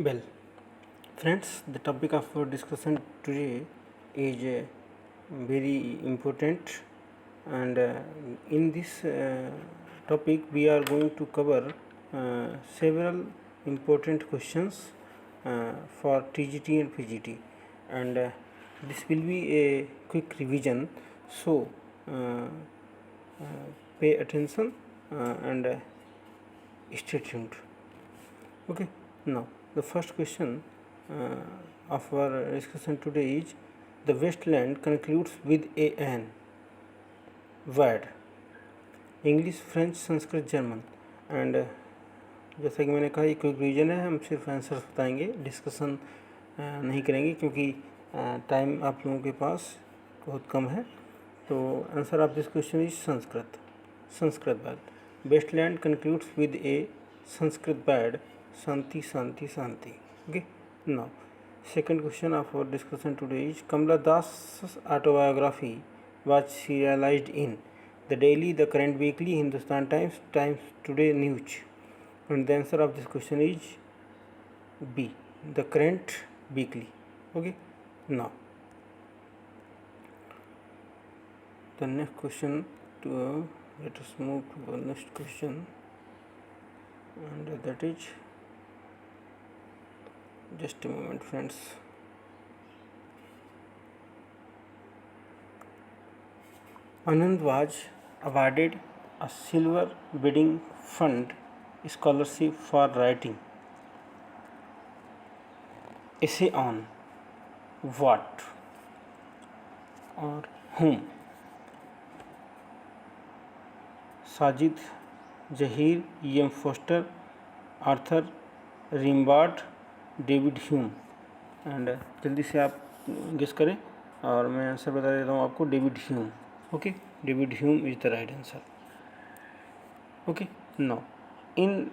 Well, friends, the topic of our discussion today is very important, and in this topic, we are going to cover several important questions for TGT and PGT, and this will be a quick revision. So, pay attention and stay tuned. Okay, now the first question of our discussion today is the wasteland concludes with an word English French Sanskrit German and जैसा कि मैंने कहा ये quick revision है, हम सिर्फ answers बताएंगे, discussion नहीं करेंगे क्योंकि टाइम आप लोगों के पास बहुत कम है. तो answer of this question is Sanskrit word. Waste Land concludes with a Sanskrit word shanti shanti shanti. Okay, now second question of our discussion today is Kamala Das' autobiography was serialized in the Daily, the Current Weekly, Hindustan Times, Times Today News, and the answer of this question is B, the Current Weekly. Okay, now the next question let us move to the next question, and that is, just a moment friends. Anand was awarded a silver bidding fund scholarship for writing essay on what or whom? Sajid, Zaheer, E.M. Forster, Arthur Rimbaud, David Hume. And जल्दी से आप guess करें और मैं answer बता देता हूँ आपको, David Hume. Okay, David Hume is the right answer. Okay, now in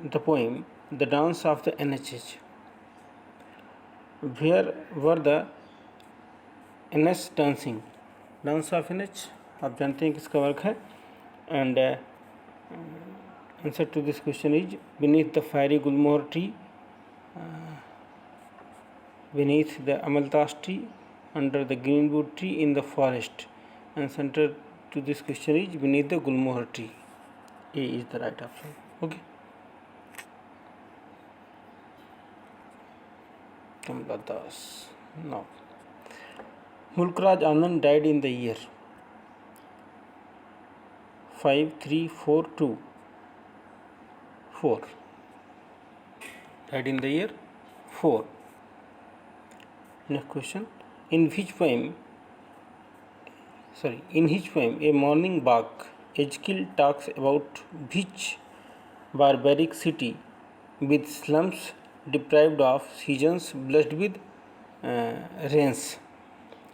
the poem the dance of the NHS, where were the NH dancing. Dance of NH आप जानते हैं किसका वर्क है, and answer to this question is beneath the fiery gulmohar tree, beneath the amalthas tree, under the greenwood tree, in the forest. Answer to this question is beneath the gulmohar tree. A is the right option. Okay. Kamala Das. Now, Mulkraj Anand died in the year 5342. 4. Died in the year 4. Next question. In his poem, A Morning Walk, Edgkill talks about which barbaric city with slums deprived of seasons, blessed with rains.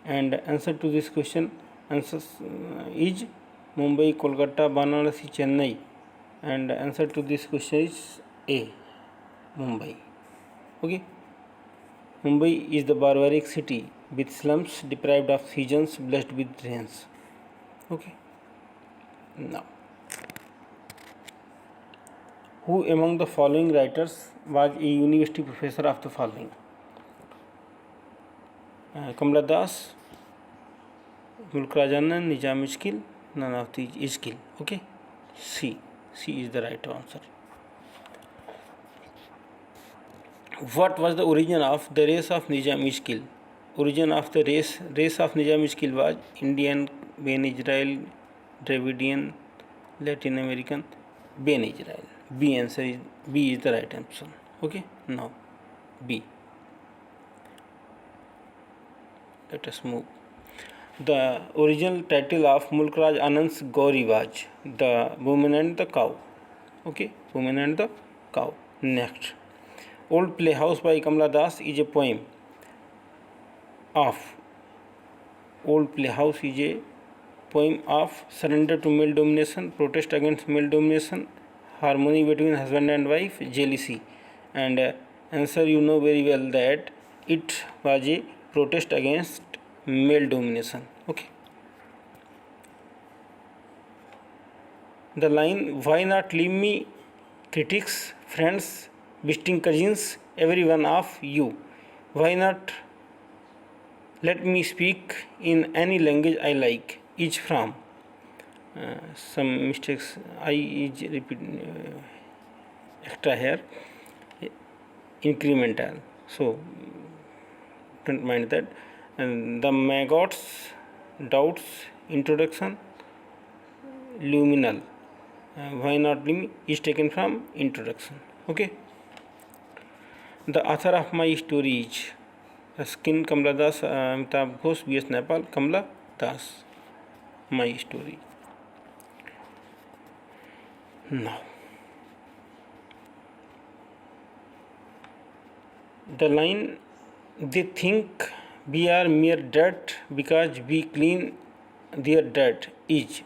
And answer to this question is Mumbai, Kolkata, Varanasi, Chennai. And answer to this question is A, Mumbai. Okay. Mumbai is the barbaric city with slums deprived of seasons, blessed with rains. Okay. Now, who among the following writers was a university professor of the following? Kamala Das, Mulkraj Anand, Nizam Iskil, none of these Iskil. Okay. C is the right answer. What was the origin of the race of Nizam Iskil? Origin of the race of Nizam Iskil was Indian, Ben Israel, Dravidian, Latin American, Ben Israel. B is the right answer. Okay, now B. Let us move. The original title of Mulkraj Anand's Gauri was The Woman and the Cow. Okay, Woman and the Cow. Next. Old Playhouse by Kamala Das is a poem of surrender to male domination, protest against male domination, harmony between husband and wife, jealousy. And answer, you know very well that it was a protest against male domination. Okay. The line, why not leave me, critics, friends, visiting cousins, every one of you. Why not let me speak in any language I like, each from. Some mistakes, I is repeat extra here, incremental. So don't mind that. And the maggots, doubts, introduction, luminal. Why not me is taken from introduction. Okay. The author of my story is Skin Kamala Das, Amitabh Ghosh, B.S. Nepal, Kamala Das. My story. Now, the line, they think we are mere dirt because we clean their dirt, is.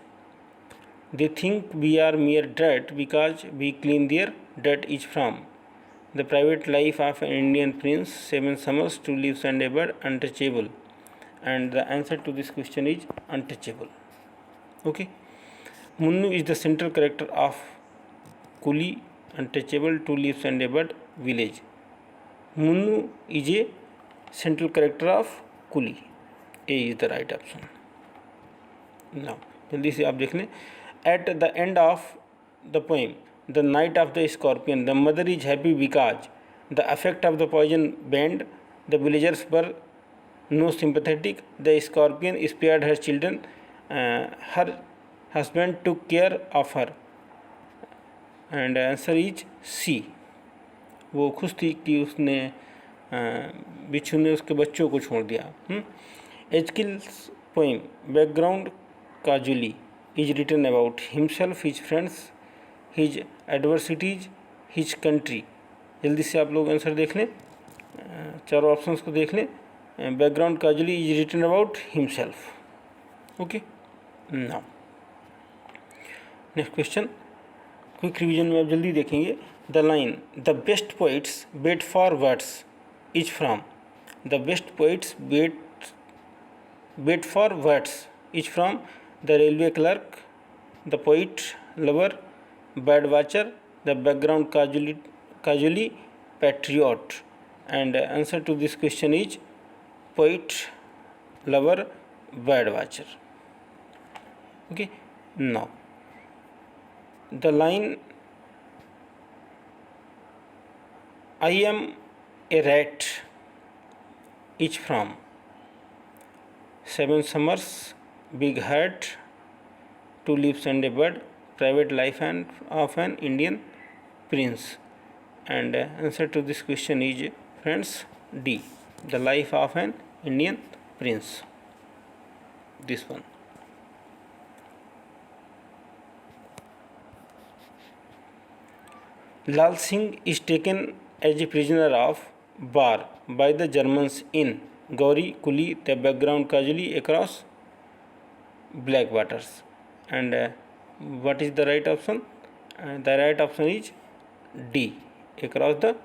They think we are mere dirt because we clean their dirt, is from The Private Life of an Indian Prince, Seven Summers, Two Leaves and a Bird, Untouchable. And the answer to this question is untouchable. Okay. Munnu is the central character of Coolie, Untouchable, Two Leaves and a Bird, Village. Munnu is a central character of Coolie. A is the right option. Now, जल्दी से आप देख लें. At the end of the poem, the night of the scorpion, the mother is happy because the effect of the poison banned. The villagers were no sympathetic. The scorpion spared her children. Her husband took care of her. And answer is C. वो खुश थी कि उसने बिच्छू ने उसके बच्चों को छोड़ दिया. Ezekiel's poem background casually is written about himself, his friends, his adversities, his country. जल्दी से आप लोग आंसर देख लें, चारों ऑप्शंस को देख लें. Background casually is written about himself. Okay. Now next question, quick revision में आप जल्दी देखेंगे. The line the best poets wait for words is from. The best poets wait for words is from The railway clerk, the poet lover, bird watcher, the background casually patriot. And answer to this question is poet lover, bird watcher. Okay. Now the line I am a rat is from Seven Summers, Big Heart, Two Leaves and a Bird, Private Life of an Indian Prince. And answer to this question is, friends, D, The Life of an Indian Prince. This one. Lal Singh is taken as a prisoner of war by the Germans in Gauri Kuli, the background casually across black waters. And what is the right option? The right option is D, across the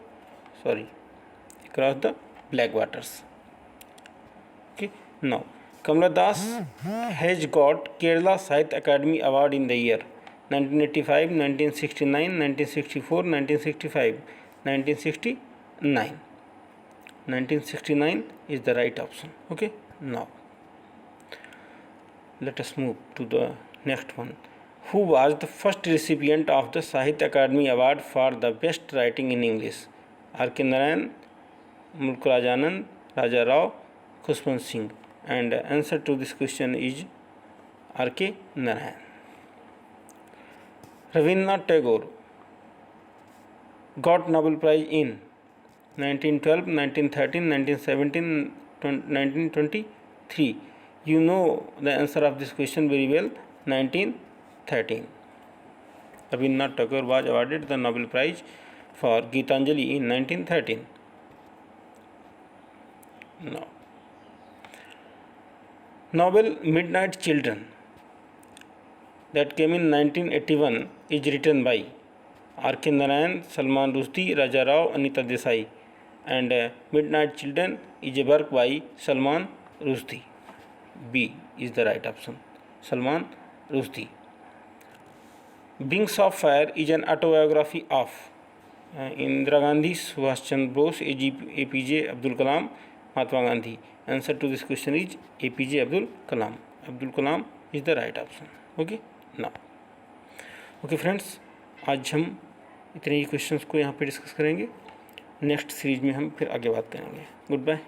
black waters. Okay. Now Kamala Das has got Kerala Sahitya Academy Award in the year 1985, 1969, 1964, 1965, 1969. 1969 is the right option. Okay. Now let us move to the next one. Who was the first recipient of the Sahitya Academy Award for the best writing in English? R.K. Narayan, Mulk Raj Anand, Raja Rao, Khushwant Singh. And answer to this question is R.K. Narayan. Rabindranath Tagore got Nobel Prize in 1912, 1913, 1917, 1923. You know the answer of this question very well. 1913. Rabindranath Tagore was awarded the Nobel Prize for Gitanjali in 1913. Now, novel Midnight Children that came in 1981 is written by R.K. Narayan, Salman Rushdie, Raja Rao, Anita Desai. And Midnight Children is a work by Salman Rushdie. B is the right option. Salman Rushdie. Wings of Fire is an autobiography of Indira Gandhi, Subhash Chandra Bose, APJ Abdul Kalam, Mahatma Gandhi. Answer to this question is APJ Abdul Kalam. Abdul Kalam is the right option. Okay, now. Okay friends, आज हम इतने ही questions को यहाँ पे discuss करेंगे. Next series में हम फिर आगे बात करेंगे. Good bye.